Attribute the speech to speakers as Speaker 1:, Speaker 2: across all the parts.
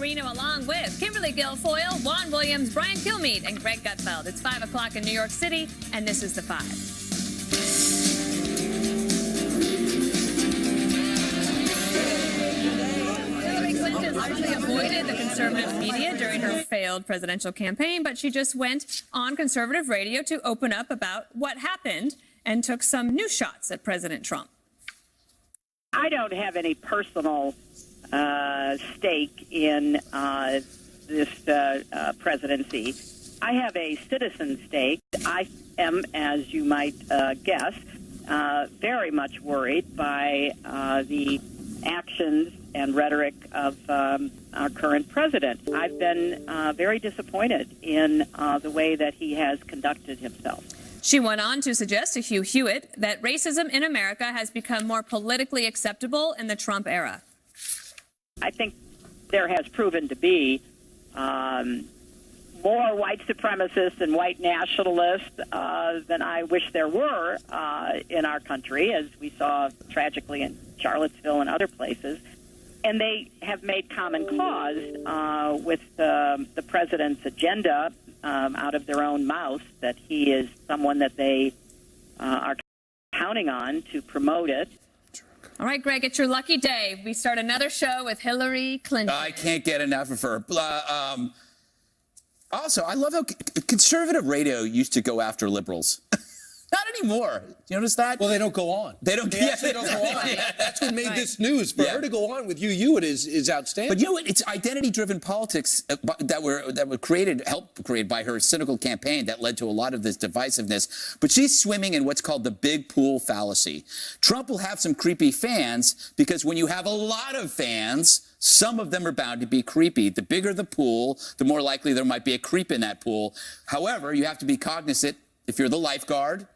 Speaker 1: Marino along with Kimberly Guilfoyle, Juan Williams, Brian Kilmeade, and Greg Gutfeld. It's 5 o'clock in New York City, and this is The Five. Hillary Clinton largely avoided the conservative media during her failed presidential campaign, but she just went on conservative radio to open up about what happened and took some new shots at President Trump.
Speaker 2: I don't have any personal stake in this presidency. I have a citizen stake. I am, as you might guess, very much worried by the actions and rhetoric of our current president. I've been very disappointed in the way that he has conducted himself.
Speaker 1: She went on to suggest to Hugh Hewitt that racism in America has become more politically acceptable in the Trump era.
Speaker 2: I think there has proven to be more white supremacists and white nationalists than I wish there were in our country, as we saw tragically in Charlottesville and other places. And they have made common cause with the president's agenda out of their own mouth, that he is someone that they are counting on to promote it.
Speaker 1: All right, Greg, it's your lucky day. We start another show with Hillary Clinton.
Speaker 3: I can't get enough of her. Also, I love how conservative radio used to go after liberals. Not anymore. Do you notice that?
Speaker 4: Well, they don't go on.
Speaker 3: They don't.
Speaker 4: They actually don't go on. That's what made this news. For her to go on with Hugh Hewitt is outstanding.
Speaker 3: But you know what? It's identity-driven politics that were created, helped created by her cynical campaign that led to a lot of this divisiveness. But she's swimming in what's called the big pool fallacy. Trump will have some creepy fans because when you have a lot of fans, some of them are bound to be creepy. The bigger the pool, the more likely there might be a creep in that pool. However, you have to be cognizant. If you're the lifeguard,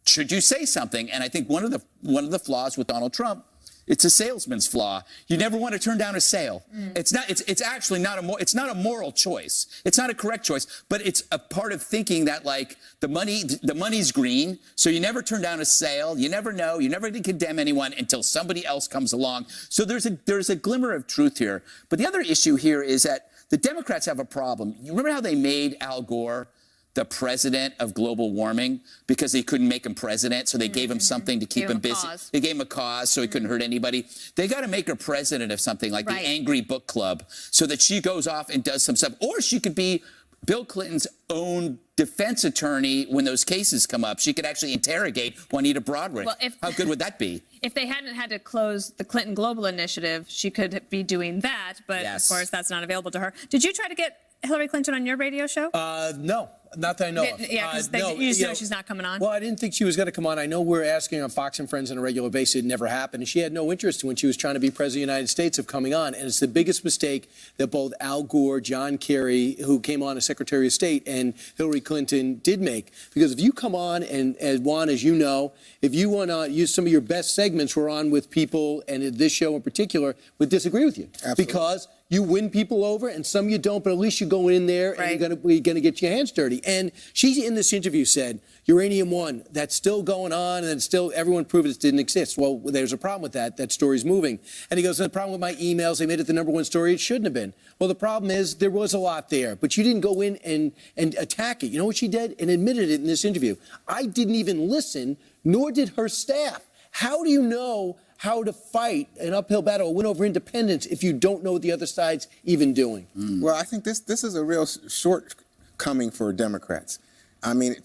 Speaker 3: should you say something? And I think one of the flaws with Donald Trump, it's a salesman's flaw. You never want to turn down a sale. It's not. It's actually not a moral choice. It's not a correct choice, but it's a part of thinking that like the money's green, so you never turn down a sale. You never know. You never condemn anyone until somebody else comes along. So there's a glimmer of truth here. But the other issue here is that the Democrats have a problem. You remember how they made Al Gore the president of global warming because they couldn't make him president, so they gave him something to keep him busy. They gave him a cause so he couldn't hurt anybody. They got to make her president of something like the Angry Book Club so that she goes off and does some stuff. Or she could be Bill Clinton's own defense attorney when those cases come up. She could actually interrogate Juanita Broaddrick. Well, how good would that be?
Speaker 1: If they hadn't had to close the Clinton Global Initiative, she could be doing that, but of course that's not available to her. Did you try to get Hillary Clinton on your radio show?
Speaker 4: No. Not that I know of.
Speaker 1: Yeah, because you just know she's not coming on.
Speaker 4: Well, I didn't think she was going to come on. I know we're asking on Fox and Friends on a regular basis. It never happened. And she had no interest when she was trying to be president of the United States of coming on. And it's the biggest mistake that both Al Gore, John Kerry, who came on as Secretary of State, and Hillary Clinton did make. Because if you come on, and as Juan, as you know, if you want to use some of your best segments, we're on with people, and this show in particular, would disagree with you. Absolutely. Because you win people over, and some you don't, but at least you go in there and you're going to get your hands dirty. And she, in this interview, said, Uranium One, that's still going on, and still everyone proved it didn't exist. Well, there's a problem with that. That story's moving. And he goes, the problem with my emails, they made it the #1 story. It shouldn't have been. Well, the problem is there was a lot there, but you didn't go in and attack it. You know what she did? And admitted it in this interview. I didn't even listen, nor did her staff. How do you know how to fight an uphill battle or win over independence if you don't know what the other side's even doing?
Speaker 5: Well, I think this is a real shortcoming for Democrats. I mean,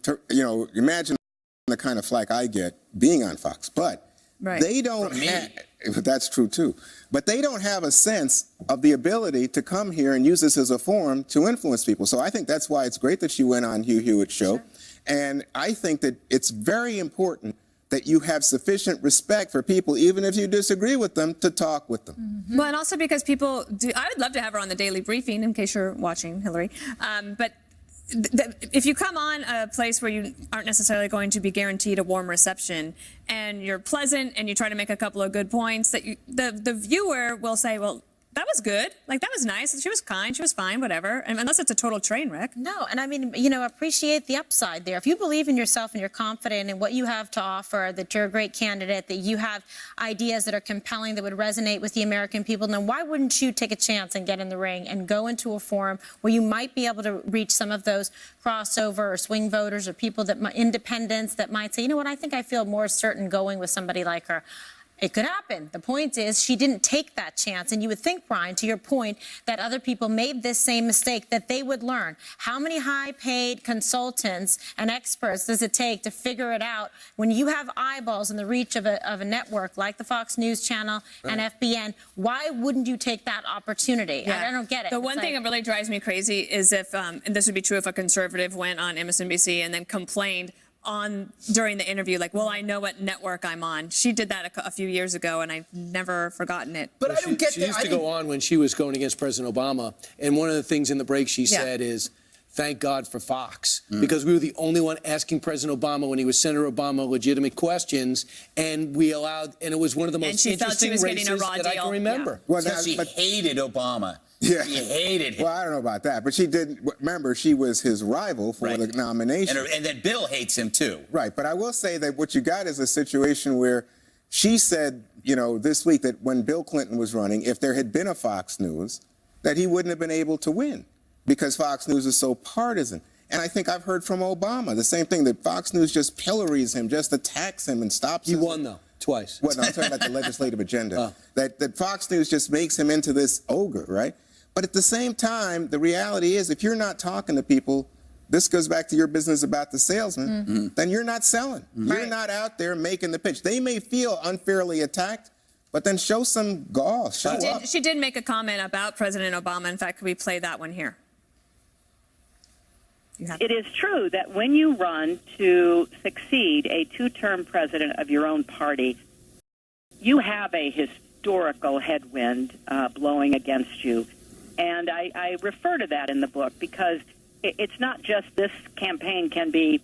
Speaker 5: imagine the kind of flack I get being on Fox, but they don't have, that's true too, but they don't have a sense of the ability to come here and use this as a forum to influence people. So I think that's why it's great that she went on Hugh Hewitt's show. And I think that it's very important that you have sufficient respect for people, even if you disagree with them, to talk with them.
Speaker 1: Well, and also because people do, I would love to have her on the Daily Briefing, in case you're watching, Hillary. But if you come on a place where you aren't necessarily going to be guaranteed a warm reception, and you're pleasant and you try to make a couple of good points, that the viewer will say, well, that was good. Like, that was nice. She was kind. She was fine, whatever. And unless it's a total train wreck.
Speaker 6: No, and I mean, appreciate the upside there. If you believe in yourself and you're confident in what you have to offer, that you're a great candidate, that you have ideas that are compelling, that would resonate with the American people, then why wouldn't you take a chance and get in the ring and go into a forum where you might be able to reach some of those crossover or swing voters or people that independents that might say, you know what, I think I feel more certain going with somebody like her. It could happen. The point is she didn't take that chance. And you would think, Brian, to your point, that other people made this same mistake, that they would learn. How many high-paid consultants and experts does it take to figure it out when you have eyeballs in the reach of a network like the Fox News Channel and FBN? Why wouldn't you take that opportunity? I don't get it.
Speaker 1: The one thing that really drives me crazy is if, and this would be true if a conservative went on MSNBC and then complained during the interview, like, well, I know what network I'm on. She did that a few years ago, and I've never forgotten it.
Speaker 4: But I don't get that. She used to go on when she was going against President Obama, and one of the things in the break she said is, thank God for Fox, because we were the only one asking President Obama when he was Senator Obama legitimate questions, and we allowed, and it was one of the most interesting races that I can remember.
Speaker 3: Well, she hated Obama.
Speaker 5: Yeah.
Speaker 3: She hated him.
Speaker 5: Well, I don't know about that, but she did. Remember, she was his rival for the nomination.
Speaker 3: And then Bill hates him, too.
Speaker 5: Right, but I will say that what you got is a situation where she said, this week that when Bill Clinton was running, if there had been a Fox News, that he wouldn't have been able to win because Fox News is so partisan. And I think I've heard from Obama the same thing, that Fox News just pillories him, just attacks him and stops him.
Speaker 4: He won, though, twice.
Speaker 5: Well, no, I'm talking about the legislative agenda. That Fox News just makes him into this ogre, right? But at the same time, the reality is if you're not talking to people, this goes back to your business about the salesman, then you're not selling. You're not out there making the pitch. They may feel unfairly attacked, but then show some gall, show up.
Speaker 1: She did make a comment about President Obama. In fact, could we play that one here?
Speaker 2: It is true that when you run to succeed a two-term president of your own party, you have a historical headwind blowing against you. And I refer to that in the book because it's not just this campaign can be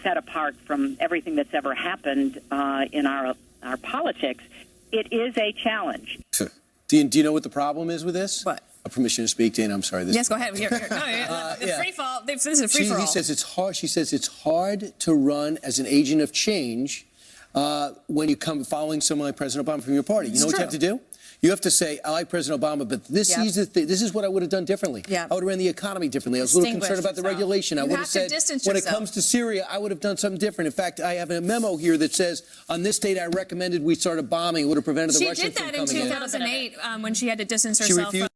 Speaker 2: set apart from everything that's ever happened in our politics. It is a challenge.
Speaker 4: Do you know what the problem is with this?
Speaker 1: What?
Speaker 4: Permission to speak, Dana. I'm sorry.
Speaker 1: Yes, go ahead. Free fall. This is a free for all.
Speaker 4: He says it's hard. She says it's hard to run as an agent of change when you come following someone like President Obama from your party. You know what you have to do? You have to say, I like President Obama, but this is what I would have done differently. I would have ran the economy differently. I was a little concerned about the regulation. I would have said, when it comes to Syria, I would have done something different. In fact, I have a memo here that says, on this date, I recommended we start a bombing. It would have prevented the Russians from coming in.
Speaker 1: She did that in 2008 when she had to distance herself from...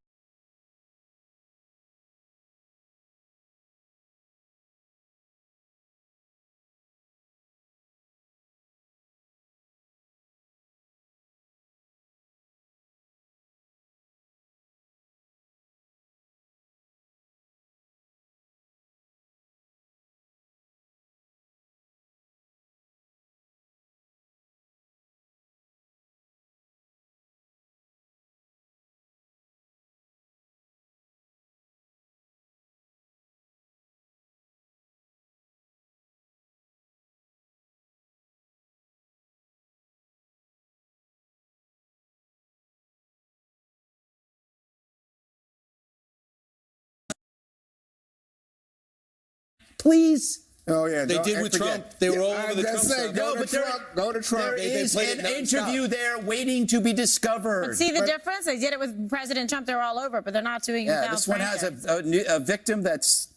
Speaker 4: Please.
Speaker 5: Oh, yeah.
Speaker 4: They did with Trump. They were all over the Trump stuff.
Speaker 5: Go to Trump.
Speaker 3: There is an interview there waiting to be discovered.
Speaker 6: But see the difference? They did it with President Trump. They're all over, but they're not doing it with Al
Speaker 3: this one has
Speaker 6: Franken.
Speaker 3: a victim that's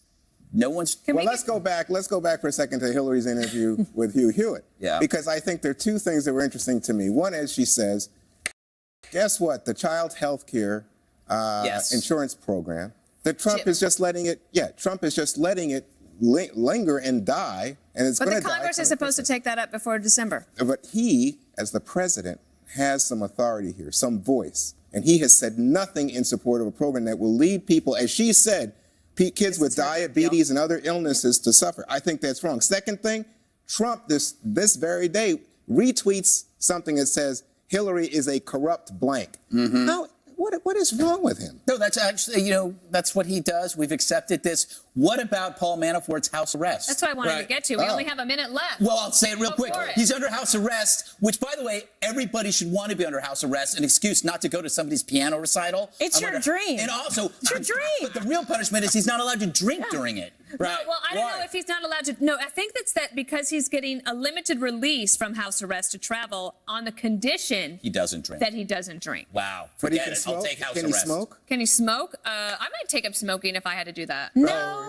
Speaker 3: no one's...
Speaker 5: Well, let's go back for a second to Hillary's interview with Hugh Hewitt. Because I think there are two things that were interesting to me. One is she says, guess what? The child health care insurance program, that Trump is just letting it, Trump is just letting it linger and die, and it's going to die.
Speaker 1: But the Congress is supposed to take that up before December.
Speaker 5: But he, as the president, has some authority here, some voice, and he has said nothing in support of a program that will lead people, as she said, kids with diabetes and other illnesses to suffer. I think that's wrong. Second thing, Trump this very day retweets something that says Hillary is a corrupt blank. What is wrong with him?
Speaker 3: No, that's actually, that's what he does. We've accepted this. What about Paul Manafort's house arrest?
Speaker 1: That's what I wanted to
Speaker 4: Right.
Speaker 1: get to. We only have a minute left.
Speaker 3: Well, I'll say it real
Speaker 1: Go
Speaker 3: quick.
Speaker 1: for it.
Speaker 3: He's under house arrest, which, by the way, everybody should want to be under house arrest. An excuse not to go to somebody's piano recital.
Speaker 6: It's your dream.
Speaker 3: And also,
Speaker 6: It's your dream.
Speaker 3: But the real punishment is he's not allowed to drink during it.
Speaker 1: No, well, I don't know if he's not allowed to. No, I think that's that because he's getting a limited release from house arrest to travel on the condition
Speaker 3: He doesn't drink.
Speaker 1: that he doesn't drink.
Speaker 3: Wow.
Speaker 5: But he
Speaker 3: Forget
Speaker 5: can
Speaker 3: it.
Speaker 5: smoke.
Speaker 3: I'll take house
Speaker 5: Can
Speaker 3: arrest.
Speaker 5: he smoke?
Speaker 1: Can he smoke? I might take up smoking if I had to do that.
Speaker 6: No,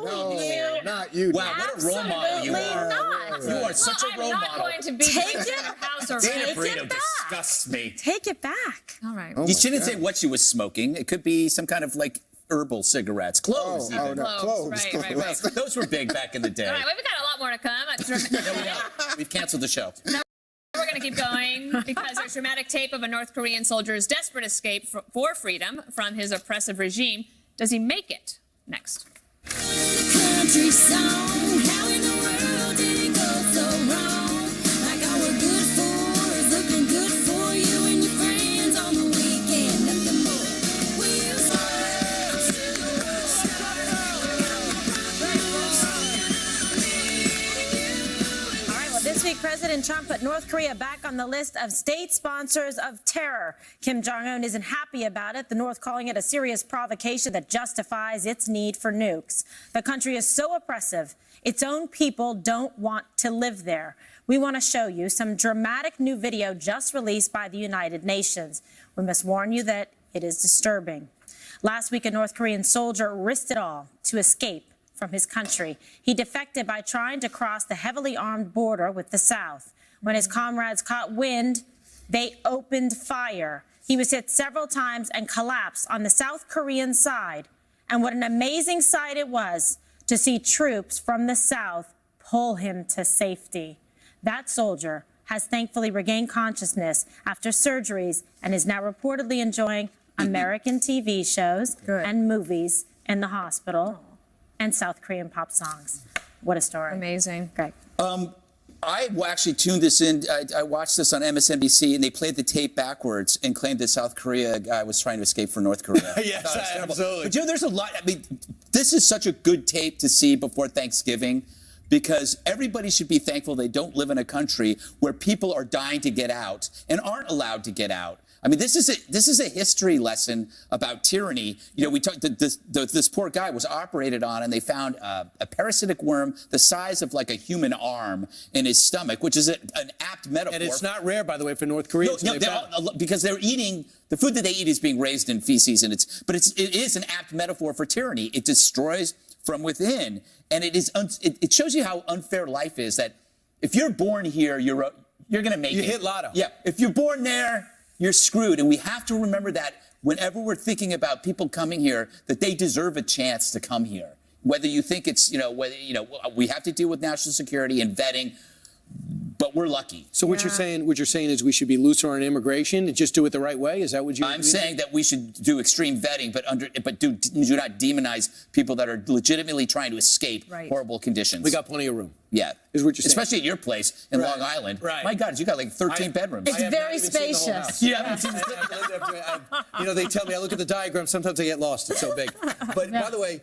Speaker 5: Not you.
Speaker 3: Wow, what a role model you
Speaker 6: absolutely
Speaker 3: are.
Speaker 6: not.
Speaker 3: You are such
Speaker 1: I'm
Speaker 3: a role
Speaker 1: not
Speaker 3: model.
Speaker 1: going to be
Speaker 6: Take
Speaker 1: under
Speaker 6: it-
Speaker 1: house
Speaker 3: Dana
Speaker 1: arrest.
Speaker 3: Brito
Speaker 6: it back.
Speaker 3: disgusts me.
Speaker 6: Take it back.
Speaker 1: All right.
Speaker 3: You shouldn't say what she was smoking. It could be some kind of like herbal cigarettes, clothes
Speaker 5: Oh,
Speaker 3: even.
Speaker 5: no,
Speaker 1: Cloves.
Speaker 5: clothes.
Speaker 1: Right.
Speaker 3: Those were big back in the day.
Speaker 1: All right, we've got a lot more to come.
Speaker 3: We've canceled the show.
Speaker 1: We're going to keep going because there's dramatic tape of a North Korean soldier's desperate escape for freedom from his oppressive regime. Does he make it? Next.
Speaker 7: Country song, how in the world did it go so wrong? Like all we're good for is looking good for you and your friends on the weekend. Nothing more.
Speaker 6: All right, well, this week, President Trump put North Korea back on the list of state sponsors of terror. Kim Jong-un isn't happy about it, the North calling it a serious provocation that justifies its need for nukes. The country is so oppressive, its own people don't want to live there. We want to show you some dramatic new video just released by the United Nations. We must warn you that it is disturbing. Last week, a North Korean soldier risked it all to escape from his country. He defected by trying to cross the heavily armed border with the South. When his comrades caught wind, they opened fire. He was hit several times and collapsed on the South Korean side. And what an amazing sight it was to see troops from the South pull him to safety. That soldier has thankfully regained consciousness after surgeries and is now reportedly enjoying American TV shows and movies in the hospital and South Korean pop songs. What a story.
Speaker 1: Amazing.
Speaker 6: Greg.
Speaker 3: I actually tuned this in. I watched this on MSNBC, and they played the tape backwards and claimed that South Korea guy was trying to escape for North Korea.
Speaker 4: Yes,
Speaker 3: I thought it was terrible.
Speaker 4: absolutely.
Speaker 3: But there's a lot. I mean, this is such a good tape to see before Thanksgiving, because everybody should be thankful they don't live in a country where people are dying to get out and aren't allowed to get out. I mean, this is a history lesson about tyranny. You know, we talked. This poor guy was operated on, and they found a parasitic worm the size of like a human arm in his stomach, which is an apt metaphor.
Speaker 4: And it's not rare, by the way, for North Koreans.
Speaker 3: No, because they're eating the food that they eat is being raised in feces, and it is an apt metaphor for tyranny. It destroys from within, and it shows you how unfair life is. That if you're born here, you're going to make it.
Speaker 4: You hit lotto.
Speaker 3: Yeah, if you're born there, you're screwed. And we have to remember that whenever we're thinking about people coming here, that they deserve a chance to come here. Whether you think it's, we have to deal with national security and vetting, but we're lucky.
Speaker 4: So what you're saying is we should be looser on immigration and just do it the right way? Is that what you?
Speaker 3: I'm saying that we should do extreme vetting, but do not demonize people that are legitimately trying to escape horrible conditions.
Speaker 4: We got plenty of room.
Speaker 3: Yeah.
Speaker 4: Is what you're saying.
Speaker 3: Especially at your place in
Speaker 4: Right.
Speaker 3: Long Island.
Speaker 4: Right.
Speaker 3: My God, you got like 13 bedrooms.
Speaker 6: It's very spacious.
Speaker 4: They tell me I look at the diagram. Sometimes I get lost. It's so big. But by the way,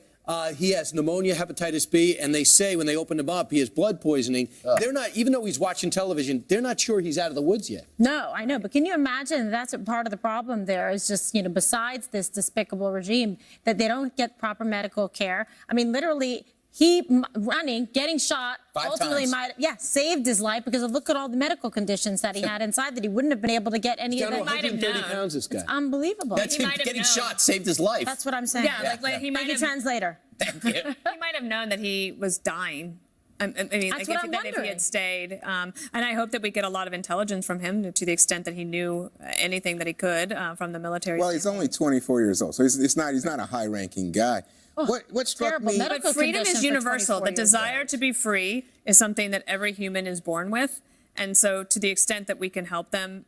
Speaker 4: he has pneumonia, hepatitis B, and they say when they opened him up, he has blood poisoning. They're not, even though he's watching television, they're not sure he's out of the woods yet.
Speaker 6: No, I know, but can you imagine that's what part of the problem there is just, besides this despicable regime, that they don't get proper medical care. I mean, literally, getting shot,
Speaker 3: 5
Speaker 6: ultimately
Speaker 3: times.
Speaker 6: saved his life because of look at all the medical conditions that he had inside that he wouldn't have been able to get any of
Speaker 4: Down to
Speaker 6: that.
Speaker 1: might have
Speaker 4: 130
Speaker 1: known.
Speaker 4: pounds, this guy.
Speaker 6: Unbelievable.
Speaker 3: That's
Speaker 1: He
Speaker 3: him
Speaker 1: might have
Speaker 3: getting
Speaker 1: known.
Speaker 3: shot saved his life.
Speaker 6: That's what I'm saying.
Speaker 1: Yeah, like he might
Speaker 6: Thank you,
Speaker 1: have.
Speaker 6: translator.
Speaker 3: Thank you.
Speaker 1: He might have known that he was dying. I mean,
Speaker 6: That's
Speaker 1: like
Speaker 6: what
Speaker 1: if,
Speaker 6: I'm
Speaker 1: that if he
Speaker 6: wondering.
Speaker 1: had stayed. And I hope that we get a lot of intelligence from him to the extent that he knew anything that he could from the military.
Speaker 5: Well, he's only 24 years old, so he's not a high-ranking guy. What struck
Speaker 6: terrible.
Speaker 5: me?
Speaker 6: Medical
Speaker 1: But freedom
Speaker 6: condition
Speaker 1: is
Speaker 6: for
Speaker 1: universal.
Speaker 6: 24
Speaker 1: The
Speaker 6: years
Speaker 1: desire to be free is something that every human is born with. And so to the extent that we can help them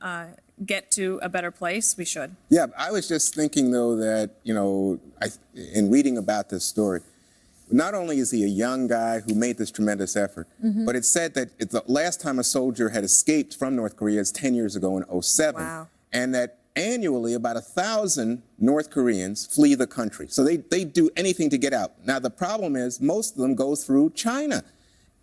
Speaker 1: get to a better place, we should.
Speaker 5: Yeah, I was just thinking, though, that, in reading about this story, not only is he a young guy who made this tremendous effort, but it said that the last time a soldier had escaped from North Korea is 10 years ago in 2007.
Speaker 1: Wow.
Speaker 5: And that annually about 1,000 North Koreans flee the country. So they do anything to get out. Now, the problem is most of them go through China.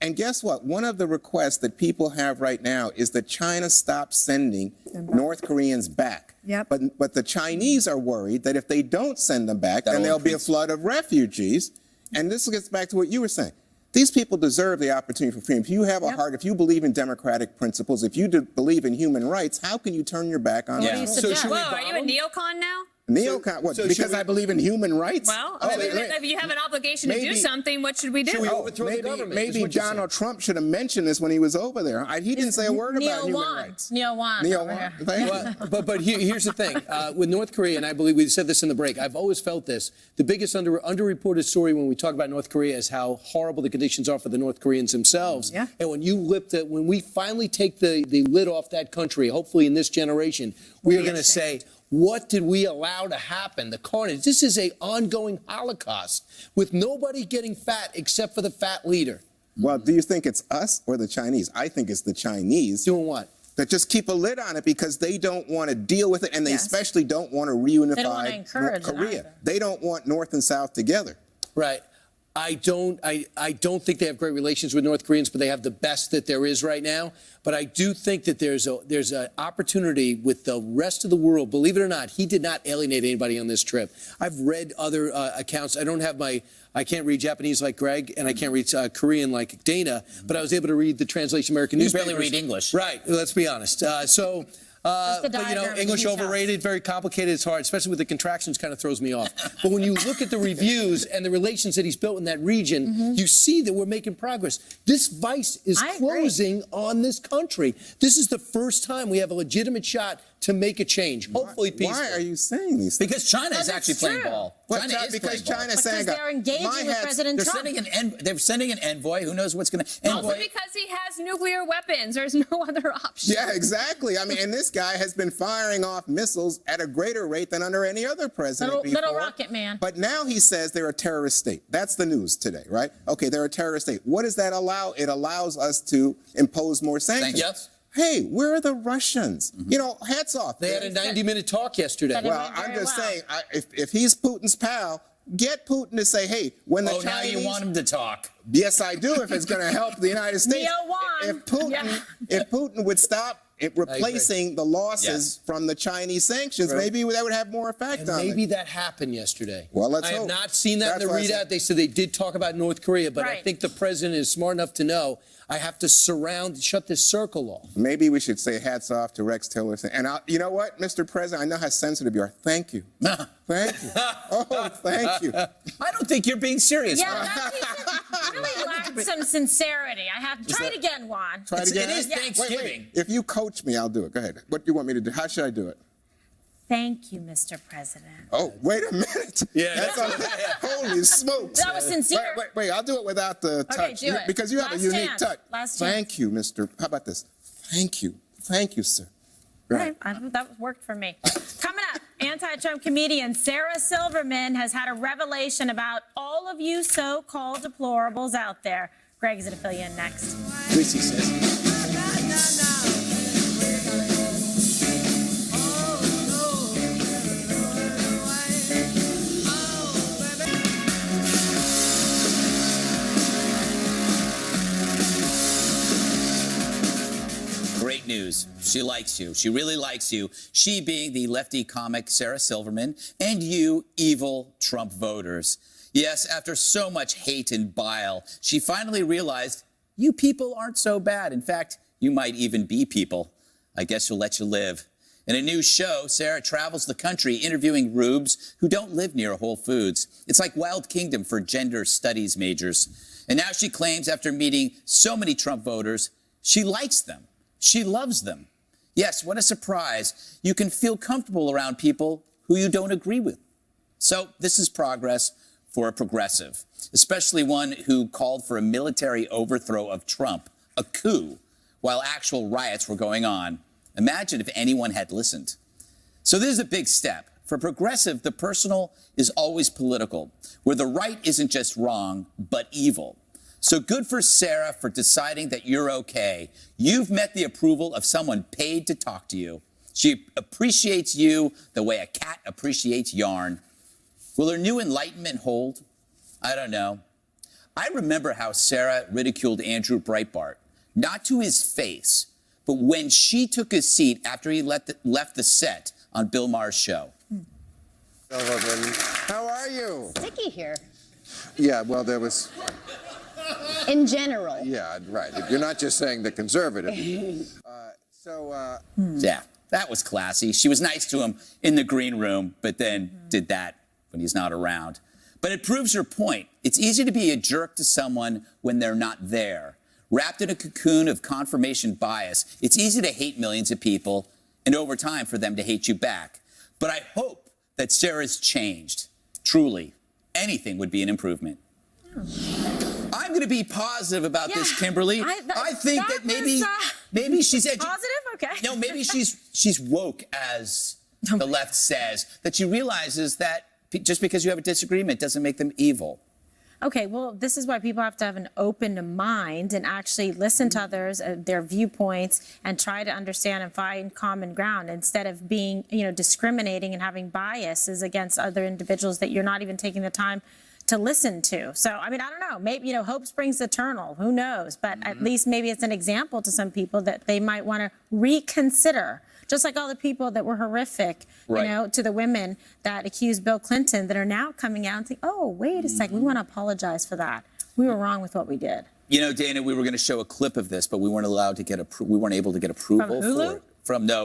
Speaker 5: And guess what? One of the requests that people have right now is that China stop sending North Koreans back.
Speaker 1: Yep.
Speaker 5: But the Chinese are worried that if they don't send them back, then there'll be a flood of refugees. And this gets back to what you were saying. These people deserve the opportunity for freedom. If you have a heart, if you believe in democratic principles, if you believe in human rights, how can you turn your back on
Speaker 6: Yeah.
Speaker 5: them?
Speaker 6: So should
Speaker 1: Whoa, are you a neocon now?
Speaker 5: Neocon, what, because I believe in human rights?
Speaker 1: Well, if you have an obligation to do
Speaker 5: maybe-
Speaker 1: something, what should we do?
Speaker 4: Should we overthrow the government? is
Speaker 5: Maybe
Speaker 4: what you're saying.
Speaker 5: Donald Trump should have mentioned this when he was over there. He didn't say a word about
Speaker 6: Neil
Speaker 5: human
Speaker 6: Wan.
Speaker 5: rights.
Speaker 6: Neil Wan.
Speaker 5: Neil
Speaker 6: over
Speaker 5: Wan.
Speaker 6: here.
Speaker 5: Thank you.
Speaker 4: But here's the thing. With North Korea, and I believe we said this in the break, I've always felt this. The biggest underreported story when we talk about North Korea is how horrible the conditions are for the North Koreans themselves.
Speaker 1: Yeah.
Speaker 4: And when we finally take the lid off that country, hopefully in this generation, we are going to say, what did we allow to happen? The carnage. This is an ongoing Holocaust with nobody getting fat except for the fat leader.
Speaker 5: Well, do you think it's us or the Chinese? I think it's the Chinese.
Speaker 4: Doing what?
Speaker 5: That just keep a lid on it because they don't want to deal with it, and they
Speaker 1: Yes.
Speaker 5: especially don't want to reunify
Speaker 6: They don't want to encourage it
Speaker 5: Korea.
Speaker 6: either.
Speaker 5: They don't want North and South together.
Speaker 4: Right. I don't think they have great relations with North Koreans, but they have the best that there is right now. But I do think that there's an opportunity with the rest of the world. Believe it or not, he did not alienate anybody on this trip. I've read other accounts. I can't read Japanese like Greg, and I can't read Korean like Dana, but I was able to read the translation American
Speaker 3: You
Speaker 4: newspapers.
Speaker 3: barely read English.
Speaker 4: Right. Let's be honest.
Speaker 6: the
Speaker 4: But
Speaker 6: diagram of
Speaker 4: English
Speaker 6: details.
Speaker 4: overrated, very complicated. It's hard, especially with the contractions, kind of throws me off. But when you look at the reviews and the relations that he's built in that region, you see that we're making progress. This vice is
Speaker 6: I agree.
Speaker 4: closing on this country. This is the first time we have a legitimate shot to make a change, hopefully peaceful.
Speaker 5: Why are you saying these things?
Speaker 3: Because China is
Speaker 6: Because
Speaker 3: actually
Speaker 6: it's
Speaker 3: playing
Speaker 6: true.
Speaker 3: ball.
Speaker 5: Well,
Speaker 3: China is
Speaker 5: because
Speaker 3: playing ball.
Speaker 5: China's
Speaker 6: Because
Speaker 5: saying
Speaker 6: they're engaging
Speaker 5: my
Speaker 6: with
Speaker 5: hats-
Speaker 6: President
Speaker 3: They're
Speaker 6: Trump.
Speaker 3: sending an envoy. Who knows what's going to
Speaker 1: Also because he has nuclear weapons. There's no other option.
Speaker 5: Yeah, exactly. I mean, and this guy has been firing off missiles at a greater rate than under any other president before.
Speaker 6: Little rocket man.
Speaker 5: But now he says they're a terrorist state. That's the news today, right? Okay, they're a terrorist state. What does that allow? It allows us to impose more sanctions.
Speaker 3: Yes.
Speaker 5: Hey, where are the Russians? You know, hats off.
Speaker 4: They had a 90-minute talk yesterday.
Speaker 6: But it
Speaker 5: Well,
Speaker 6: went very
Speaker 5: I'm just
Speaker 6: well.
Speaker 5: saying, if he's Putin's pal, get Putin to say, hey, when the
Speaker 3: Oh, now
Speaker 5: Chinese...
Speaker 3: you want him to talk.
Speaker 5: Yes, I do, if it's going to help the United States.
Speaker 6: Neo Wan.
Speaker 5: If Putin would stop replacing the losses from the Chinese sanctions, maybe that would have more effect
Speaker 4: And
Speaker 5: on
Speaker 4: maybe
Speaker 5: it.
Speaker 4: that happened yesterday.
Speaker 5: Well, let's
Speaker 4: I have
Speaker 5: hope.
Speaker 4: not seen that in
Speaker 5: That's
Speaker 4: the
Speaker 5: why I
Speaker 4: readout.
Speaker 5: said-
Speaker 4: They said they did talk about North Korea, but I
Speaker 6: Right.
Speaker 4: think the president is smart enough to know I have to shut this circle off.
Speaker 5: Maybe we should say hats off to Rex Tillerson. And you know what, Mr. President, I know how sensitive you are. Thank you. Thank you. Oh, thank you.
Speaker 3: I don't think you're being serious.
Speaker 6: Yeah, that really lacked some sincerity. I have try it again, Juan.
Speaker 5: Try it again.
Speaker 3: It is
Speaker 5: Wait,
Speaker 3: Thanksgiving.
Speaker 5: If you coach me, I'll do it. Go ahead. What do you want me to do? How should I do it?
Speaker 6: Thank you, Mr. President.
Speaker 5: Oh, wait a minute.
Speaker 4: Yeah.
Speaker 5: Holy smokes.
Speaker 6: That was sincere.
Speaker 5: Wait. I'll do it without the touch.
Speaker 6: do it.
Speaker 5: Because you have
Speaker 6: Last
Speaker 5: a unique
Speaker 6: chance.
Speaker 5: touch.
Speaker 6: Last chance.
Speaker 5: Thank you, Mr. How about this? Thank you. Thank you, sir. Right.
Speaker 6: That worked for me. Coming up, anti-Trump comedian Sarah Silverman has had a revelation about all of you so-called deplorables out there. Greg's going to fill you in next.
Speaker 4: At least he says.
Speaker 3: Great news. She likes you. She really likes you. She being the lefty comic Sarah Silverman, and you evil Trump voters. Yes, after so much hate and bile, she finally realized you people aren't so bad. In fact, you might even be people. I guess she'll let you live. In a new show, Sarah travels the country interviewing rubes who don't live near Whole Foods. It's like Wild Kingdom for gender studies majors. And now she claims after meeting so many Trump voters, she likes them. She loves them. Yes, what a surprise. You can feel comfortable around people who you don't agree with. So this is progress for a progressive, especially one who called for a military overthrow of Trump, a coup, while actual riots were going on. Imagine if anyone had listened. So this is a big step. For progressive, the personal is always political, where the right isn't just wrong, but evil. So good for Sarah for deciding that you're okay. You've met the approval of someone paid to talk to you. She appreciates you the way a cat appreciates yarn. Will her new enlightenment hold? I don't know. I remember how Sarah ridiculed Andrew Breitbart, not to his face, but when she took his seat after he left the set on Bill Maher's show.
Speaker 8: How are you?
Speaker 9: Sticky here.
Speaker 8: Yeah, well, there was.
Speaker 9: In general.
Speaker 8: Yeah, right. You're not just saying the conservative.
Speaker 3: Yeah, that was classy. She was nice to him in the green room, but then did that when he's not around. But it proves her point. It's easy to be a jerk to someone when they're not there. Wrapped in a cocoon of confirmation bias, it's easy to hate millions of people and over time for them to hate you back. But I hope that Sarah's changed. Truly, anything would be an improvement. I'm going to be positive about this, Kimberly. I think that maybe she's
Speaker 6: positive. Okay.
Speaker 3: No, maybe she's woke, as the left says, that she realizes that just because you have a disagreement doesn't make them evil.
Speaker 6: Okay, well, this is why people have to have an open mind and actually listen to others, their viewpoints, and try to understand and find common ground instead of being, discriminating and having biases against other individuals that you're not even taking the time to listen to. So, I mean, I don't know. Maybe, hope springs eternal. Who knows? But at least maybe it's an example to some people that they might want to reconsider. Just like all the people that were horrific, to the women that accused Bill Clinton that are now coming out and saying, oh, wait a second, we want to apologize for that. We were wrong with what we did.
Speaker 3: Dana, we were going to show a clip of this, but we weren't allowed to get we weren't able to get approval
Speaker 6: From Hulu?
Speaker 3: for it.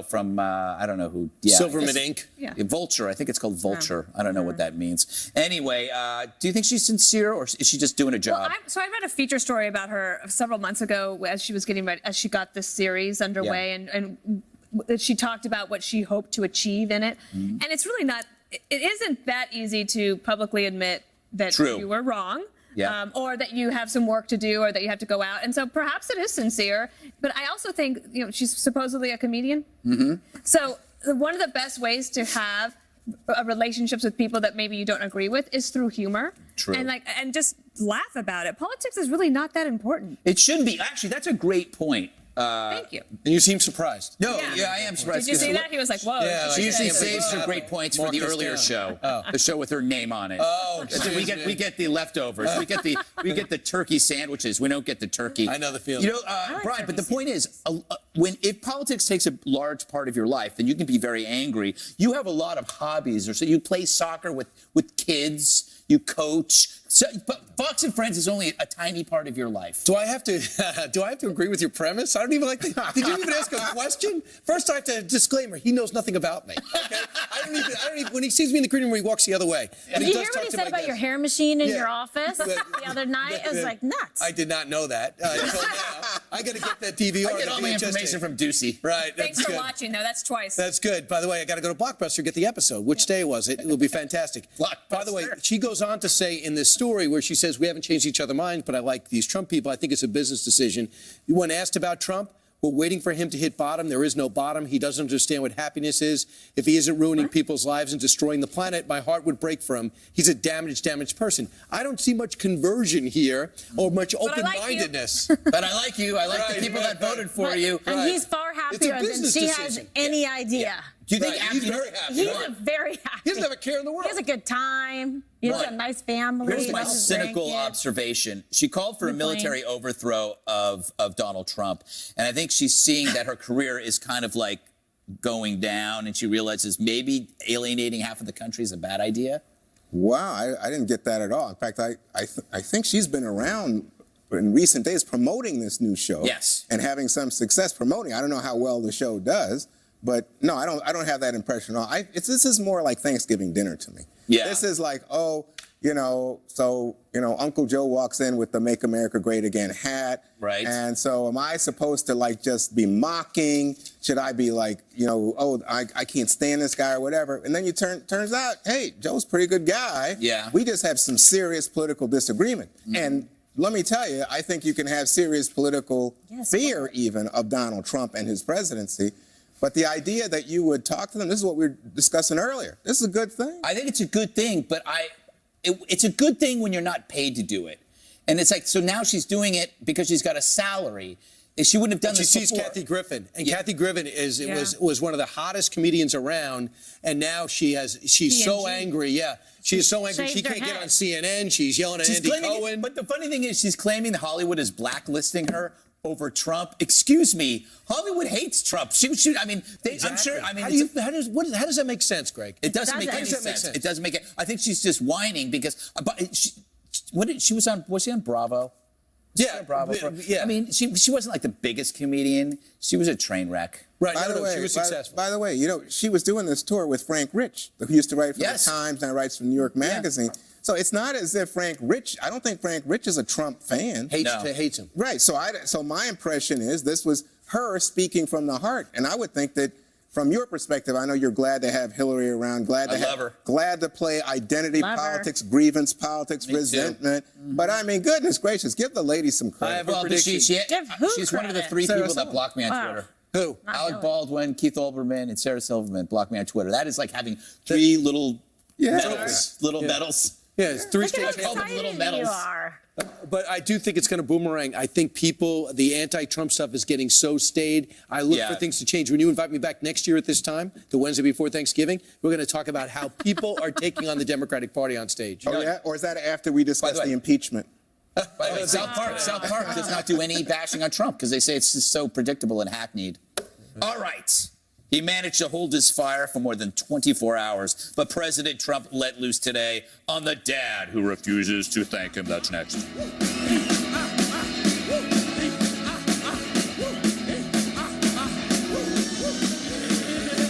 Speaker 3: From I don't know who. Yeah,
Speaker 4: Silverman Inc.
Speaker 3: Yeah. Vulture. I think it's called Vulture. I don't know what that means. Anyway, do you think she's sincere or is she just doing a job?
Speaker 1: So I read a feature story about her several months ago as she was getting ready, as she got this series underway, and she talked about what she hoped to achieve in it. And it's really not. It isn't that easy to publicly admit that you were wrong.
Speaker 3: Yeah.
Speaker 1: Or that you have some work to do, or that you have to go out. And so perhaps it is sincere. But I also think, she's supposedly a comedian. So one of the best ways to have relationships with people that maybe you don't agree with is through humor.
Speaker 3: True.
Speaker 1: And just laugh about it. Politics is really not that important.
Speaker 3: It shouldn't be. Actually, that's a great point.
Speaker 1: Thank you.
Speaker 4: And you seem surprised.
Speaker 3: No, I am surprised.
Speaker 1: Did you see that? He was like, whoa.
Speaker 4: Yeah,
Speaker 3: She usually saves her great points for the
Speaker 4: Marcus
Speaker 3: earlier
Speaker 4: Stern.
Speaker 3: show, the show with her name on it.
Speaker 4: Oh,
Speaker 3: we get the leftovers. We get the turkey sandwiches. We don't get the turkey.
Speaker 4: I know the feeling.
Speaker 3: Brian. But the point is, if politics takes a large part of your life, then you can be very angry. You have a lot of hobbies, or so you play soccer with kids. You coach. So, but Fox and Friends is only a tiny part of your life.
Speaker 4: Do I have to agree with your premise? I don't even Did you even ask a question? First, I have to disclaimer. He knows nothing about me. Okay? I don't even. When he sees me in the green room, he walks the other way.
Speaker 6: Did you hear what he said about your hair machine in your office the other night? It was like nuts.
Speaker 4: I did not know that. Until now. I got to get that DVR.
Speaker 3: I get all my information from Ducey.
Speaker 4: Right.
Speaker 1: Thanks for watching, though. That's twice.
Speaker 4: That's good. By the way, I got to go to Blockbuster to get the episode. Which day was it? It will be fantastic. By the way, she goes on to say in this story where she says, we haven't changed each other's minds, but I like these Trump people. I think it's a business decision. When asked about Trump, we're waiting for him to hit bottom. There is no bottom. He doesn't understand what happiness is. If he isn't ruining people's lives and destroying the planet, my heart would break for him. He's a damaged person. I don't see much conversion here or much open-mindedness.
Speaker 3: But I like you. I like the people that voted for you.
Speaker 6: And he's far happier than she has any idea.
Speaker 3: Do you think
Speaker 4: he's very happy?
Speaker 6: He's very happy.
Speaker 4: He doesn't have a care in the world.
Speaker 6: He has a good time. He has a nice family.
Speaker 3: Here's my
Speaker 6: loves his
Speaker 3: cynical
Speaker 6: grandkids.
Speaker 3: observation. She called for a military overthrow of Donald Trump. And I think she's seeing that her career is kind of like going down, and she realizes maybe alienating half of the country is a bad idea.
Speaker 5: Wow, I didn't get that at all. In fact, I think she's been around in recent days promoting this new show.
Speaker 3: Yes.
Speaker 5: And having some success promoting. I don't know how well the show does, but no, I don't have that impression at all. This is more like Thanksgiving dinner to me.
Speaker 3: Yeah.
Speaker 5: This is like, Uncle Joe walks in with the Make America Great Again hat.
Speaker 3: Right.
Speaker 5: And so am I supposed to just be mocking? Should I be like, I can't stand this guy or whatever? And then turns out, hey, Joe's a pretty good guy.
Speaker 3: Yeah.
Speaker 5: We just have some serious political disagreement. And let me tell you, I think you can have serious political fear even of Donald Trump and his presidency. But the idea that you would talk to them, this is what we were discussing earlier. This is a good thing.
Speaker 3: I think it's a good thing, but it's a good thing when you're not paid to do it. And it's like, so now she's doing it because she's got a salary. She wouldn't have done
Speaker 4: She
Speaker 3: this
Speaker 4: sees
Speaker 3: before.
Speaker 4: Kathy Griffin, and
Speaker 3: Yeah.
Speaker 4: Kathy Griffin was one of the hottest comedians around, and now she's so angry. Yeah, she is so angry. She
Speaker 6: shaved her
Speaker 4: can't get
Speaker 6: head.
Speaker 4: on CNN. She's yelling at Andy Cohen.
Speaker 3: But the funny thing is, she's claiming that Hollywood is blacklisting her over Trump. Excuse me, Hollywood hates Trump. I mean, I'm sure. I mean,
Speaker 4: how does that make sense, Greg?
Speaker 3: it doesn't make any
Speaker 6: Doesn't.
Speaker 3: sense. It doesn't make it. I think she's just whining because. But she was on? Was she on Bravo?
Speaker 4: Yeah,
Speaker 3: Bravo.
Speaker 4: yeah.
Speaker 3: I mean, she wasn't like the biggest comedian. She was a train wreck.
Speaker 4: Right.
Speaker 5: By
Speaker 4: No,
Speaker 5: the way,
Speaker 4: she was successful.
Speaker 5: By the way, you know, she was doing this tour with Frank Rich, who used to write for
Speaker 3: Yes.
Speaker 5: the Times, now writes for New York Magazine. So it's not as if I don't think Frank Rich is a Trump fan.
Speaker 4: Hates him.
Speaker 5: Right. So my impression is this was her speaking from the heart. And I would think that from your perspective, I know you're glad to have Hillary around, glad to play identity
Speaker 6: Love her.
Speaker 5: politics, grievance politics,
Speaker 3: Me too.
Speaker 5: resentment. But I mean, goodness gracious, give the lady some
Speaker 4: I
Speaker 5: credit.
Speaker 4: have a
Speaker 3: Well, but
Speaker 4: prediction.
Speaker 6: Give who
Speaker 3: she's one of the
Speaker 6: credit?
Speaker 3: 3
Speaker 5: Sarah
Speaker 3: people that
Speaker 5: Silverman.
Speaker 3: blocked me on Twitter.
Speaker 4: Who?
Speaker 3: Alec
Speaker 6: Hillary.
Speaker 3: Baldwin, Keith Olbermann, and Sarah Silverman blocked me on Twitter. That is like having 3 little medals. Medals.
Speaker 4: Yeah, it's 3
Speaker 6: Look at
Speaker 4: state
Speaker 6: how
Speaker 3: called them little
Speaker 6: excited
Speaker 3: medals.
Speaker 6: you are.
Speaker 4: But I do think it's going to boomerang. I think the anti-Trump stuff is getting so staid. I look for things to change. When you invite me back next year at this time, the Wednesday before Thanksgiving, we're going to talk about how people are taking on the Democratic Party on stage.
Speaker 5: Oh, yeah? Or is that after we discuss
Speaker 3: way-
Speaker 5: the impeachment?
Speaker 3: By the way, South Park does not do any bashing on Trump because they say it's just so predictable and hackneyed. All right. He managed to hold his fire for more than 24 hours, but President Trump let loose today on the dad who refuses to thank him. That's next.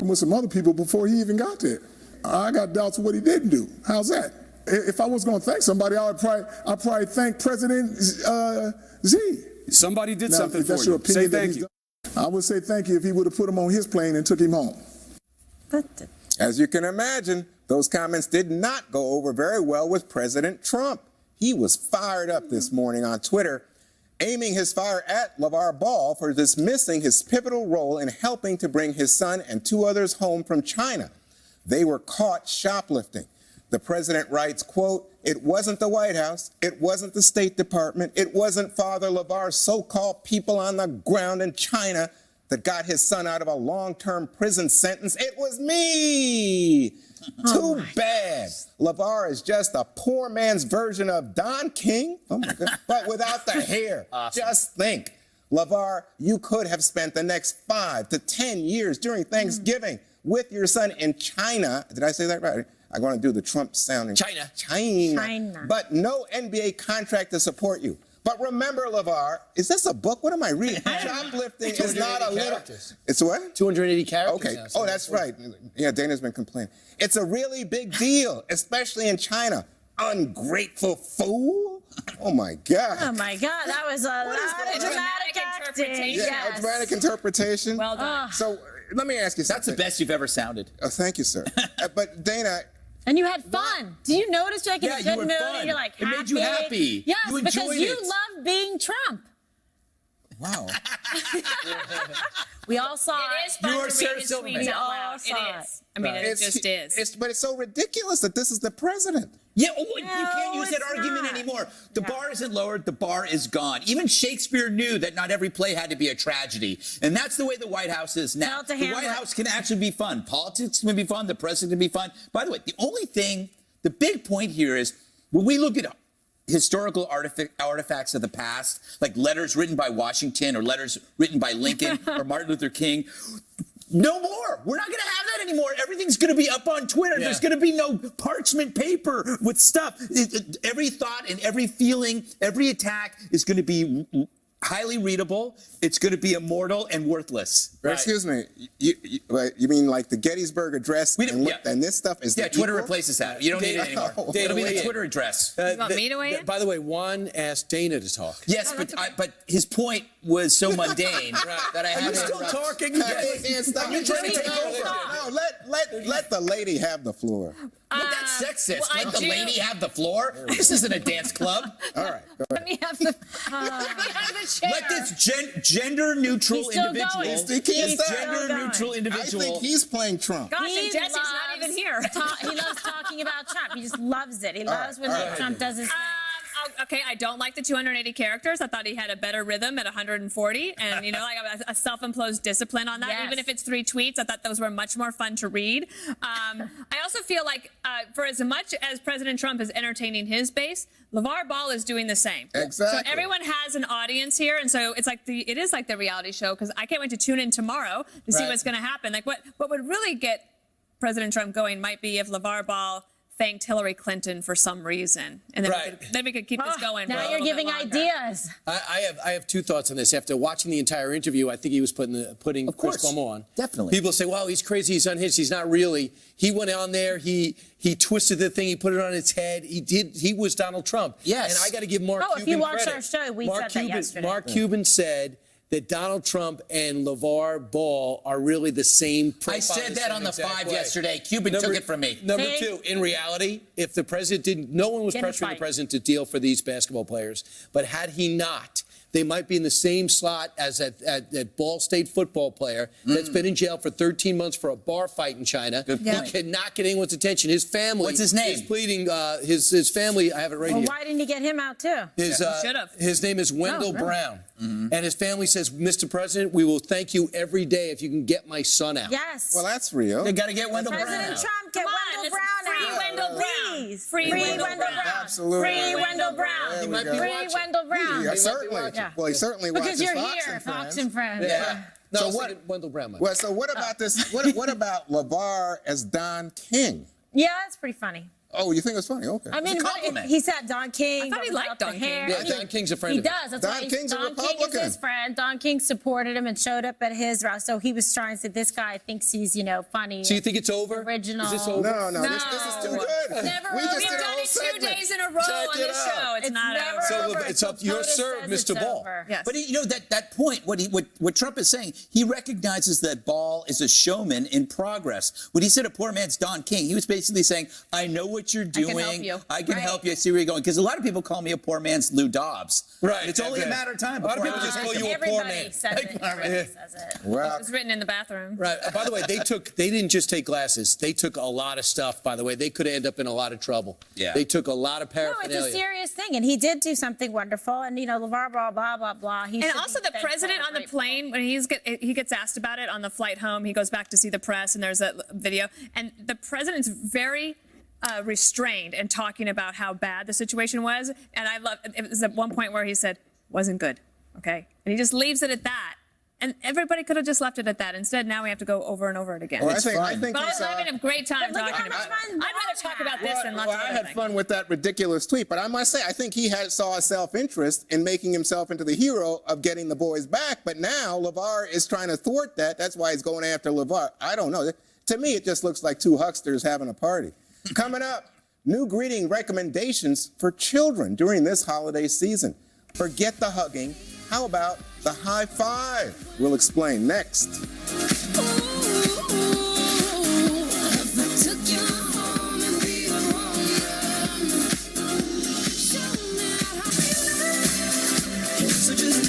Speaker 10: With some other people before he even got there. I got doubts of what he didn't do. How's that? If I was going to thank somebody, I'd probably thank President Z.
Speaker 11: Somebody did
Speaker 10: Now,
Speaker 11: something
Speaker 10: if
Speaker 11: for
Speaker 10: that's
Speaker 11: you.
Speaker 10: your opinion
Speaker 11: Say
Speaker 10: that
Speaker 11: thank
Speaker 10: he's
Speaker 11: you.
Speaker 10: done, I would say thank you if he would have put him on his plane and took him home.
Speaker 5: As you can imagine, those comments did not go over very well with President Trump. He was fired up this morning on Twitter, aiming his fire at LeVar Ball for dismissing his pivotal role in helping to bring his son and 2 others home from China. They were caught shoplifting. The president writes, quote, "It wasn't the White House, it wasn't the State Department, it wasn't Father LeVar's so-called people on the ground in China that got his son out of a long-term prison sentence. It was me." Too bad. LeVar is just a poor man's version of Don King, oh my God, but without the hair. Just think, LeVar, you could have spent the next 5 to 10 years during Thanksgiving with your son in China. Did I say that right? I'm going to do the Trump sounding.
Speaker 4: China.
Speaker 6: China.
Speaker 5: But no NBA contract to support you. But remember, LeVar, is this a book? What am I reading? Shoplifting is not a little.
Speaker 4: characters.
Speaker 5: It's what?
Speaker 4: 280 characters.
Speaker 5: Okay.
Speaker 4: now, so
Speaker 5: Oh, that's right. Yeah, Dana's been complaining. It's a really big deal, especially in China. Ungrateful fool. Oh, my God.
Speaker 6: Oh my God, that was a lot of
Speaker 1: that?
Speaker 6: dramatic
Speaker 1: Dramatic
Speaker 6: acting.
Speaker 1: interpretation.
Speaker 5: Yeah,
Speaker 6: Yes.
Speaker 5: dramatic interpretation.
Speaker 1: Well done.
Speaker 5: So let me ask you
Speaker 3: That's
Speaker 5: something.
Speaker 3: the best you've ever sounded.
Speaker 5: Oh, thank you, sir. But Dana,
Speaker 6: And you had fun. Do you notice you're like in
Speaker 3: Yeah,
Speaker 6: a
Speaker 3: you
Speaker 6: good
Speaker 3: were
Speaker 6: mood?
Speaker 3: fun.
Speaker 6: You're like
Speaker 3: It made you happy.
Speaker 6: Yes,
Speaker 3: You
Speaker 6: because
Speaker 3: enjoyed
Speaker 6: you
Speaker 3: it.
Speaker 6: love being Trump.
Speaker 5: wow.
Speaker 6: We all saw
Speaker 1: It
Speaker 6: it.
Speaker 1: is fun
Speaker 3: You
Speaker 1: to
Speaker 3: are
Speaker 1: read
Speaker 3: Sarah
Speaker 1: his
Speaker 3: Silverman.
Speaker 1: tweets
Speaker 6: We
Speaker 1: out
Speaker 6: all
Speaker 1: loud.
Speaker 6: saw
Speaker 1: It
Speaker 6: it.
Speaker 1: is. I mean, it just is.
Speaker 5: But it's so ridiculous that this is the president.
Speaker 3: Yeah, you can't
Speaker 6: No,
Speaker 3: use that
Speaker 6: it's
Speaker 3: argument
Speaker 6: not.
Speaker 3: anymore. The bar isn't lowered, the bar is gone. Even Shakespeare knew that not every play had to be a tragedy. And that's the way the White House is now.
Speaker 6: Tell it to
Speaker 3: The White
Speaker 6: Hamlet.
Speaker 3: House can actually be fun. Politics can be fun, the president can be fun. By the way, the only thing, the big point here is when we look at historical artifacts of the past, like letters written by Washington or letters written by Lincoln or Martin Luther King, no more. We're not going to have that anymore. Everything's going to be up on Twitter.
Speaker 4: Yeah.
Speaker 3: There's going to be no parchment paper with stuff. Every thought and every feeling, every attack is going to be highly readable. It's going to be immortal and worthless.
Speaker 5: Right. Excuse me. You mean like the Gettysburg Address and this stuff is
Speaker 3: Yeah, Twitter
Speaker 5: equal?
Speaker 3: replaces that. You don't need it anymore.
Speaker 5: Oh.
Speaker 3: It'll be
Speaker 4: weigh
Speaker 3: the
Speaker 4: in.
Speaker 3: Twitter address.
Speaker 1: You want me to weigh in?
Speaker 4: By the way, Juan asked Dana to talk.
Speaker 3: Yes, but his point was so mundane that I had to
Speaker 4: Still
Speaker 3: interrupt.
Speaker 4: talking?
Speaker 5: Yes. Stop.
Speaker 3: You're trying to take over.
Speaker 5: No, let the lady have the floor.
Speaker 3: But that's sexist.
Speaker 1: well, I
Speaker 3: Let the
Speaker 1: do-
Speaker 3: lady have the floor. This isn't a dance club.
Speaker 5: All right. Go
Speaker 1: Let
Speaker 5: ahead.
Speaker 1: me have the, let me have the chair.
Speaker 3: Let this gender-neutral
Speaker 6: He's still
Speaker 3: individual,
Speaker 6: going.
Speaker 5: He can't
Speaker 6: He's
Speaker 5: stop.
Speaker 6: still
Speaker 3: gender-neutral
Speaker 6: going.
Speaker 5: I
Speaker 3: individual.
Speaker 5: think he's playing Trump.
Speaker 1: Gosh,
Speaker 6: He
Speaker 1: and Jesse's not
Speaker 6: loves
Speaker 1: even here.
Speaker 6: He loves talking about Trump. He just loves it. He loves when
Speaker 5: all right.
Speaker 6: Trump does his thing.
Speaker 1: okay, I don't like the 280 characters. I thought he had a better rhythm at 140, and like a self-imposed discipline on that.
Speaker 6: Yes.
Speaker 1: Even if it's 3 tweets, I thought those were much more fun to read. I also feel like for as much as President Trump is entertaining his base, LeVar Ball is doing the same.
Speaker 5: Exactly.
Speaker 1: So everyone has an audience here, and so it is like the reality show, because I can't wait to tune in tomorrow to see what's going to happen. Like what would really get President Trump going might be if LeVar Ball thanked Hillary Clinton for some reason, and then we could keep this going.
Speaker 6: Now
Speaker 1: for a
Speaker 6: you're
Speaker 1: little bit
Speaker 6: giving
Speaker 1: longer.
Speaker 6: ideas.
Speaker 4: I have 2 thoughts on this. After watching the entire interview, I think he was putting Chris Cuomo on.
Speaker 3: Definitely.
Speaker 4: People say, "Well, he's crazy. He's unhinged. He's not really." He went on there. He twisted the thing. He put it on its head. He was Donald Trump.
Speaker 3: Yes.
Speaker 4: And I got to give Mark
Speaker 6: Oh,
Speaker 4: Cuban
Speaker 6: if you watched
Speaker 4: credit.
Speaker 6: our show, we
Speaker 4: Mark
Speaker 6: said that
Speaker 4: Cuban,
Speaker 6: yesterday.
Speaker 4: Mark Cuban said that Donald Trump and LeVar Ball are really the same profile.
Speaker 3: I said that on the
Speaker 4: exact
Speaker 3: 5
Speaker 4: way.
Speaker 3: yesterday. Cuban took it from me.
Speaker 4: Number
Speaker 6: See?
Speaker 4: 2, in reality, if the president no one was
Speaker 6: Didn't
Speaker 4: pressuring the
Speaker 6: fight.
Speaker 4: president to deal for these basketball players, but had he not, they might be in the same slot as that Ball State football player that's been in jail for 13 months for a bar fight in China.
Speaker 3: Good point.
Speaker 4: He cannot get anyone's attention. His family.
Speaker 3: What's his name?
Speaker 4: Is pleading. His family. I have it right
Speaker 6: Well,
Speaker 4: here.
Speaker 6: why didn't you get him out too?
Speaker 1: should've.
Speaker 4: His name is Wendell
Speaker 6: really?
Speaker 4: Brown, and his family says, "Mr. President, we will thank you every day if you can get my son out."
Speaker 6: Yes.
Speaker 5: Well, that's real.
Speaker 3: They got to get Wendell Brown
Speaker 6: President
Speaker 3: out.
Speaker 6: Trump, get
Speaker 1: Come on,
Speaker 6: Wendell
Speaker 1: let's
Speaker 6: Brown
Speaker 1: free
Speaker 6: out.
Speaker 1: Wendell Brown.
Speaker 6: Please.
Speaker 1: Free Wendell Brown.
Speaker 5: Absolutely.
Speaker 6: Free Wendell Brown.
Speaker 5: There we
Speaker 4: might
Speaker 5: go.
Speaker 4: be
Speaker 6: Free
Speaker 4: watching.
Speaker 6: Wendell Brown.
Speaker 5: Yeah, certainly.
Speaker 6: Yeah.
Speaker 5: Well, he certainly watches
Speaker 6: Because you're
Speaker 5: Fox
Speaker 6: here,
Speaker 5: and
Speaker 6: Fox
Speaker 5: Friends.
Speaker 6: and Friends.
Speaker 4: Yeah. No,
Speaker 5: So
Speaker 4: I was
Speaker 5: what-
Speaker 4: thinking Wendell Brown.
Speaker 5: Well, so what about this? What about LeVar as Don King?
Speaker 6: Yeah, that's pretty funny.
Speaker 5: Oh, you think it's funny? Okay.
Speaker 6: I mean,
Speaker 3: a compliment.
Speaker 6: he said Don King.
Speaker 1: I thought he
Speaker 6: but
Speaker 1: liked
Speaker 6: without the
Speaker 1: Don King.
Speaker 6: hair.
Speaker 4: Yeah, Don King's a friend
Speaker 6: He
Speaker 4: of his.
Speaker 6: does. That's
Speaker 5: Don
Speaker 6: why
Speaker 5: King's a
Speaker 6: Don King is
Speaker 5: Republican.
Speaker 6: his friend. Don King supported him and showed up at his rally. So he was trying to say, this guy thinks he's, funny.
Speaker 4: So you think it's over?
Speaker 6: Original.
Speaker 4: Is this over?
Speaker 5: No, this is too good.
Speaker 6: Never
Speaker 5: we
Speaker 6: over.
Speaker 5: just
Speaker 1: We've
Speaker 5: did a
Speaker 1: done
Speaker 5: whole
Speaker 1: it 2
Speaker 5: segment.
Speaker 1: days in a row
Speaker 5: Check
Speaker 1: on
Speaker 5: it
Speaker 1: this
Speaker 5: out.
Speaker 1: show. It's not
Speaker 6: never
Speaker 1: over.
Speaker 4: So
Speaker 6: over.
Speaker 4: it's up to your
Speaker 6: POTUS
Speaker 4: serve,
Speaker 6: says
Speaker 4: Mr.
Speaker 6: it's
Speaker 4: Ball.
Speaker 6: over.
Speaker 1: Yes.
Speaker 3: But that point, what Trump is saying, he recognizes that Ball is a showman in progress. When he said a poor man's Don King, he was basically saying, I know what you're doing. I can help you. I see where you're going. Because a lot of people call me a poor man's Lou Dobbs.
Speaker 4: Right.
Speaker 3: And it's only a matter of time.
Speaker 4: A lot of
Speaker 3: before
Speaker 4: people
Speaker 3: I
Speaker 4: just
Speaker 3: get
Speaker 4: call
Speaker 3: him.
Speaker 4: you a poor
Speaker 6: Everybody
Speaker 4: man.
Speaker 6: says it. Everybody says it.
Speaker 5: Well,
Speaker 1: It was written in the bathroom.
Speaker 4: Right. By the way, they didn't just take glasses. They took a lot of stuff, by the way. They could end up in a lot of trouble.
Speaker 3: Yeah.
Speaker 4: They took a lot of
Speaker 6: No,
Speaker 4: paraphernalia.
Speaker 6: it's a serious thing, and he did do something wonderful. And LeVar Ball, blah blah blah. He
Speaker 1: And
Speaker 6: should
Speaker 1: also
Speaker 6: be
Speaker 1: the
Speaker 6: thankful
Speaker 1: president
Speaker 6: and
Speaker 1: on the
Speaker 6: grateful.
Speaker 1: plane, when he gets asked about it on the flight home, he goes back to see the press, and there's a video. And the president's very restrained in talking about how bad the situation was. And I love, it was at one point where he said, wasn't good, okay? And he just leaves it at that. And everybody could have just left it at that. Instead, now we have to go over and over it again.
Speaker 5: well, I
Speaker 3: It's
Speaker 5: think
Speaker 3: fine.
Speaker 5: he's,
Speaker 1: But I'm having a great time
Speaker 6: But look at
Speaker 1: talking
Speaker 6: how
Speaker 1: about
Speaker 6: much
Speaker 1: it.
Speaker 6: fun
Speaker 1: I'd rather talk about this than lots
Speaker 5: well,
Speaker 1: of
Speaker 5: I
Speaker 1: other
Speaker 5: had
Speaker 1: things.
Speaker 5: fun with that ridiculous tweet, but I must say, I think he saw a self-interest in making himself into the hero of getting the boys back. But now LeVar is trying to thwart that. That's why he's going after LeVar. I don't know. To me, it just looks like 2 hucksters having a party. Coming up, new greeting recommendations for children during this holiday season. Forget the hugging. How about the high five? We'll explain next.
Speaker 7: Took you home and be a woman. Show me how so just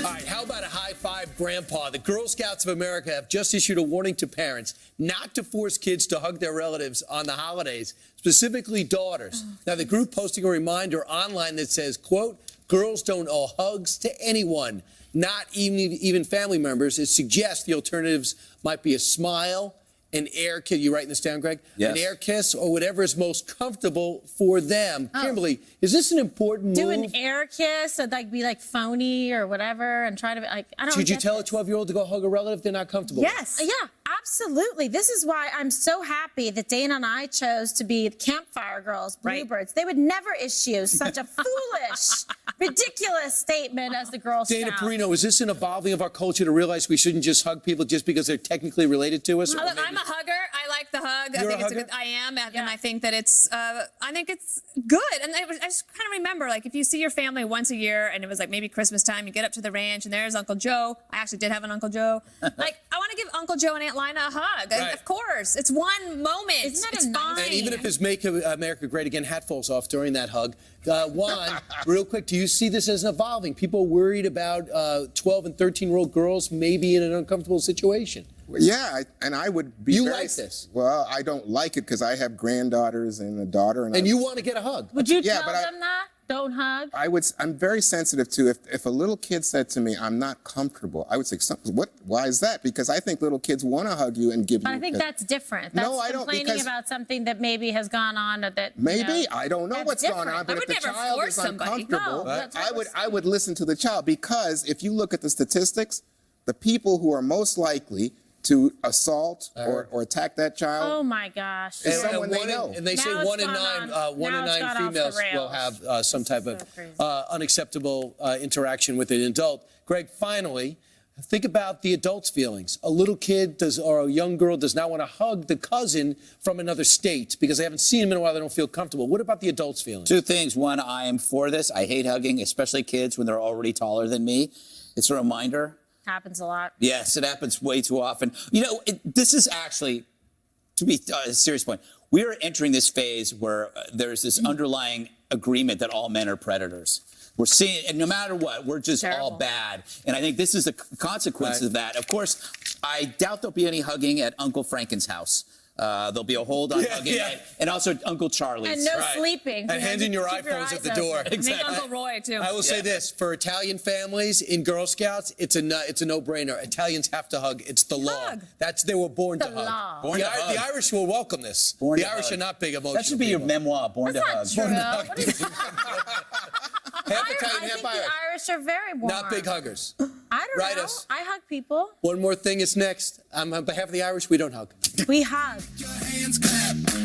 Speaker 4: All right, how about a high five, Grandpa? The Girl Scouts of America have just issued a warning to parents not to force kids to hug their relatives on the holidays, specifically daughters. Now, the group posting a reminder online that says, quote, girls don't owe hugs to anyone, not even family members. It suggests the alternatives might be a smile, an air kiss. You writing this down, Greg?
Speaker 3: Yes.
Speaker 4: An air kiss or whatever is most comfortable for them. Kimberly, is this an important
Speaker 6: Do
Speaker 4: move?
Speaker 6: an air kiss, or be like phony or whatever, and try to I don't.
Speaker 4: Should you
Speaker 6: get
Speaker 4: tell a
Speaker 6: this.
Speaker 4: 12-year-old to go hug a relative they're not comfortable with?
Speaker 1: Yes.
Speaker 6: Yeah, absolutely. This is why I'm so happy that Dana and I chose to be Campfire Girls, Bluebirds. They would never issue such a foolish, ridiculous statement as the Girl
Speaker 4: Dana
Speaker 6: Scouts.
Speaker 4: Perino, is this an evolving of our culture to realize we shouldn't just hug people just because they're technically related to us? Or
Speaker 1: I'm
Speaker 4: maybe-
Speaker 1: a hugger. I like the hug.
Speaker 4: You're
Speaker 1: I
Speaker 4: a
Speaker 1: think it's
Speaker 4: hugger?
Speaker 1: good. I am, and I think that it's. I think it's good. And I just kind of remember, like, if you see your family once a year, and it was like maybe Christmas time, you get up to the ranch, and there's Uncle Joe. I actually did have an Uncle Joe. Like, I want to give Uncle Joe and Aunt Lina a hug.
Speaker 4: Right.
Speaker 1: Of course, it's one moment.
Speaker 6: Isn't that
Speaker 1: it's
Speaker 6: a nice-
Speaker 1: fine.
Speaker 4: And even if his Make America Great Again hat falls off during that hug, Juan, real quick, do you see this as evolving? People worried about 12 and 13-year-old girls maybe in an uncomfortable situation?
Speaker 5: Yeah, and I would be.
Speaker 4: You
Speaker 5: very,
Speaker 4: like this?
Speaker 5: Well, I don't like it because I have granddaughters and a daughter,
Speaker 4: And you want to get a hug.
Speaker 6: Would you
Speaker 5: Yeah,
Speaker 6: tell
Speaker 5: but
Speaker 6: them that? Don't hug?
Speaker 5: I'm very sensitive to if a little kid said to me, "I'm not comfortable," I would say, "What? Why is that?" Because I think little kids want to hug you and give
Speaker 6: But
Speaker 5: you.
Speaker 6: I think that's different. That's
Speaker 5: No, I don't,
Speaker 6: complaining
Speaker 5: because-
Speaker 6: about something that maybe has gone on or that.
Speaker 5: Maybe I don't know
Speaker 6: that's
Speaker 5: what's going
Speaker 6: different.
Speaker 5: on, but
Speaker 1: I
Speaker 5: if
Speaker 1: would
Speaker 5: the
Speaker 1: never
Speaker 5: child
Speaker 1: force
Speaker 5: is
Speaker 1: somebody.
Speaker 5: uncomfortable,
Speaker 6: No, that's what
Speaker 5: I would listen to the child, because if you look at the statistics, the people who are most likely to assault or attack that child.
Speaker 6: Oh my gosh.
Speaker 5: And someone they
Speaker 4: one
Speaker 5: know.
Speaker 4: and they say
Speaker 6: Now it's
Speaker 4: one in
Speaker 6: gone
Speaker 4: nine,
Speaker 6: on.
Speaker 4: one
Speaker 6: Now
Speaker 4: in
Speaker 6: it's
Speaker 4: nine
Speaker 6: gone off the
Speaker 4: females will
Speaker 6: rails.
Speaker 4: have some type of
Speaker 6: crazy.
Speaker 4: unacceptable interaction with an adult. Greg, finally, think about the adult's feelings. A little kid or a young girl does not want to hug the cousin from another state because they haven't seen him in a while. They don't feel comfortable. What about the adult's feelings?
Speaker 3: Two things. One, I am for this. I hate hugging, especially kids when they're already taller than me. It's a reminder.
Speaker 6: Happens a lot.
Speaker 3: Yes, it happens way too often. You know, this is actually, to be a serious point, we are entering this phase where there's this underlying agreement that all men are predators. We're seeing, and no matter what, we're just all bad. And I think this is the consequence of that. Of course, I doubt there'll be any hugging at Uncle Franken's house. There'll be a hold on hugging, and also Uncle Charlie's.
Speaker 6: And no sleeping.
Speaker 4: And handing your
Speaker 6: Keep your
Speaker 4: iPhones at the
Speaker 6: eyes
Speaker 4: door.
Speaker 6: open.
Speaker 1: I think Uncle Roy, too.
Speaker 4: I will say this, for Italian families in Girl Scouts, it's a no-brainer. Italians have to hug. It's the law. They were born to hug.
Speaker 6: law.
Speaker 3: Born to hug.
Speaker 4: The Irish will welcome this.
Speaker 3: Born
Speaker 4: the
Speaker 3: to
Speaker 4: Irish
Speaker 3: hug.
Speaker 4: are not big emotional
Speaker 3: That should be your
Speaker 4: people.
Speaker 3: memoir, Born to Hug.
Speaker 6: That's not true. What is
Speaker 4: Half
Speaker 6: I
Speaker 4: Italian,
Speaker 6: think
Speaker 4: half
Speaker 6: the
Speaker 4: Irish.
Speaker 6: Irish are very warm.
Speaker 4: Not big huggers.
Speaker 6: I don't
Speaker 4: Write
Speaker 6: know.
Speaker 4: us.
Speaker 6: I hug people.
Speaker 4: One more thing is next. On behalf of the Irish, we don't hug.
Speaker 6: We hug.
Speaker 7: Hands clap.